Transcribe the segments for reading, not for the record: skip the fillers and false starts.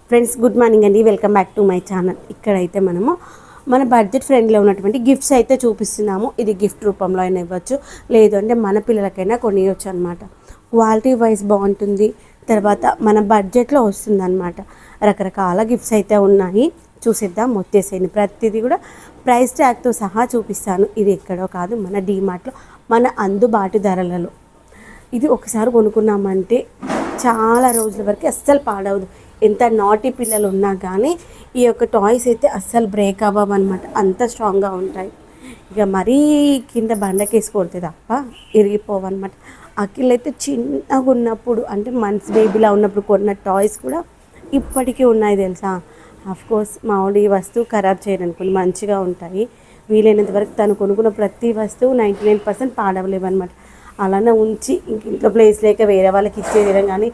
Friends good morning అండి, welcome back to my channel. ఇక్కడైతే మనము మన బడ్జెట్ ఫ్రెండ్లో ఉన్నటువంటి గిఫ్ట్స్ అయితే చూపిస్తున్నాము. ఇది గిఫ్ట్ రూపంలో అయినా ఇవ్వచ్చు, లేదు అంటే మన పిల్లలకైనా కొనియొచ్చు అనమాట. క్వాలిటీ వైజ్ బాగుంటుంది, తర్వాత మన బడ్జెట్లో వస్తుంది అనమాట. రకరకాల గిఫ్ట్స్ అయితే ఉన్నాయి, చూసిద్దాం. వచ్చేసేయండి, ప్రతిదీ కూడా ప్రైస్ ట్యాగ్తో సహా చూపిస్తాను. ఇది ఎక్కడో కాదు, మన డీమార్ట్లో మన అందుబాటు ధరలలో. ఇది ఒకసారి కొనుక్కున్నామంటే చాలా రోజుల వరకు అస్సలు పాడవదు. ఎంత నాటి పిల్లలు ఉన్నా కానీ ఈ యొక్క టాయ్స్ అయితే అస్సలు బ్రేక్ అవ్వమన్నమాట, అంత స్ట్రాంగ్గా ఉంటాయి. ఇక మరీ కింద బండకేసి కొడితే తప్ప ఇరిగిపోవన్నమాట. అఖిల్ అయితే చిన్నగా ఉన్నప్పుడు, అంటే మంత్స్ బేబీలా ఉన్నప్పుడు కొన్న టాయ్స్ కూడా ఇప్పటికీ ఉన్నాయి తెలుసా. కోర్స్ మామూలు ఈ వస్తువు ఖరాబ్ చేయడానికి మంచిగా ఉంటాయి. వీలైనంత వరకు తను కొనుక్కున్న ప్రతి వస్తువు 99% పాడవలేవన్నమాట. అలానే ఉంచి ఇంట్లో ప్లేస్ లేక వేరే వాళ్ళకి ఇచ్చేయడం కానీ,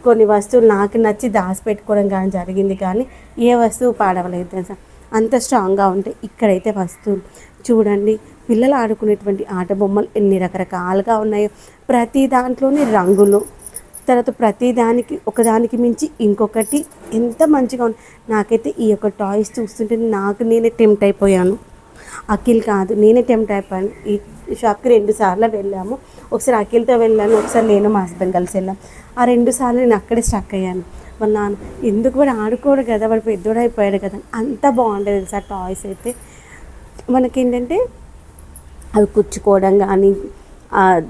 కొన్ని వస్తువులు నాకు నచ్చి దాచిపెట్టుకోవడం కానీ జరిగింది. కానీ ఏ వస్తువు పాడవలేదు తెలుసా, అంత స్ట్రాంగ్గా ఉంటాయి. ఇక్కడైతే వస్తువులు చూడండి, పిల్లలు ఆడుకునేటువంటి ఆట బొమ్మలు ఎన్ని రకరకాలుగా ఉన్నాయో. ప్రతి దాంట్లోని రంగులు, తర్వాత ప్రతి దానికి ఒకదానికి మించి ఇంకొకటి ఎంత మంచిగా ఉంది. నాకైతే ఈ యొక్క టాయ్స్ చూస్తుంటే నేనే టెంప్ట్ అయిపోయాను. అఖిల్ కాదు, నేనే టెంప్ట్ అయిపోయాను. ఈ షాప్కి 2 సార్లు వెళ్ళాము. ఒకసారి అఖిల్తో వెళ్ళాను, ఒకసారి నేను మా హస్బెండ్ కలిసి వెళ్ళాం. ఆ 2 సార్లు నేను అక్కడే స్టక్ అయ్యాను. వాళ్ళ నాన్న ఎందుకు వాడు ఆడుకోడు కదా, వాడు పెద్దోడు అయిపోయాడు కదా, అంత బాగుంటుంది తెలుసా. టాయ్స్ అయితే మనకేంటంటే అవి కుచ్చుకోవడం కానీ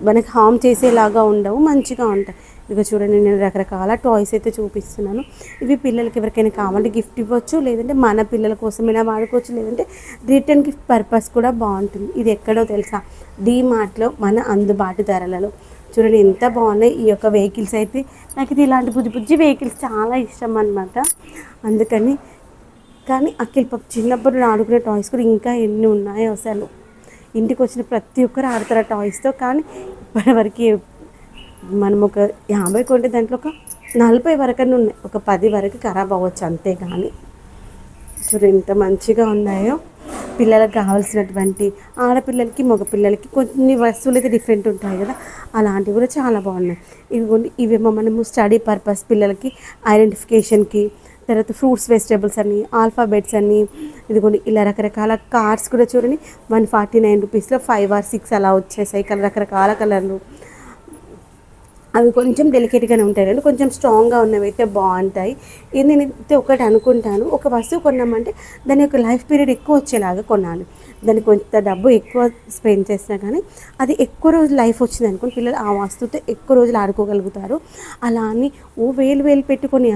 మనకి హామ్ చేసేలాగా ఉండవు, మంచిగా ఉంటాయి. ఇక చూడండి, నేను రకరకాల టాయ్స్ అయితే చూపిస్తున్నాను. ఇవి పిల్లలకి ఎవరికైనా కావాలంటే గిఫ్ట్ ఇవ్వచ్చు, లేదంటే మన పిల్లల కోసమైనా వాడుకోవచ్చు, లేదంటే రిటర్న్ గిఫ్ట్ పర్పస్ కూడా బాగుంటుంది. ఇది ఎక్కడో తెలుసా, డీమార్ట్లో మన అందుబాటు ధరలలో. చూడండి ఎంత బాగున్నాయి ఈ యొక్క వెహికల్స్ అయితే. నాకు ఇది ఇలాంటి బుజ్జి వెహికల్స్ చాలా ఇష్టం అనమాట. అందుకని కానీ అఖిల్ చిన్నప్పుడు ఆడుకునే టాయ్స్ కూడా ఇంకా ఎన్ని ఉన్నాయో అసలు. ఇంటికి వచ్చిన ప్రతి ఒక్కరు ఆడతారు టాయ్స్తో. కానీ ఇప్పటివరకు మనం ఒక 50 కొంటే దాంట్లో ఒక 40 వరకనే ఉన్నాయి, ఒక 10 వరకు ఖరాబ్ అవ్వచ్చు అంతే. కానీ చూడండి ఎంత మంచిగా ఉన్నాయో. పిల్లలకు కావాల్సినటువంటి ఆడపిల్లలకి మగపిల్లలకి కొన్ని వస్తువులు అయితే డిఫరెంట్ ఉంటాయి కదా, అలాంటివి కూడా చాలా బాగున్నాయి. ఇవేమో మనము స్టడీ పర్పస్ పిల్లలకి ఐడెంటిఫికేషన్కి, తర్వాత ఫ్రూట్స్ వెజిటేబుల్స్ అని, ఆల్ఫాబెట్స్ అని, ఇదిగోండి ఇలా రకరకాల కార్స్ కూడా చూడండి. 149 రూపీస్లో 5 or 6 అలా వచ్చేసాయి. రకరకాల కలర్లు. అవి కొంచెం డెలికేట్గానే ఉంటాయి కానీ కొంచెం స్ట్రాంగ్గా ఉన్నవి అయితే బాగుంటాయి. నేనైతే ఒకటి అనుకుంటాను, ఒక వస్తువు కొన్నామంటే దాని యొక్క లైఫ్ పీరియడ్ ఎక్కువ వచ్చేలాగా కొనాలి. దానికి కొంత డబ్బు ఎక్కువ స్పెండ్ చేసినా కానీ అది ఎక్కువ రోజులు లైఫ్ వచ్చింది అనుకోండి, పిల్లలు ఆ వస్తువుతో ఎక్కువ రోజులు ఆడుకోగలుగుతారు. అలా అని వేలు పెట్టుకొని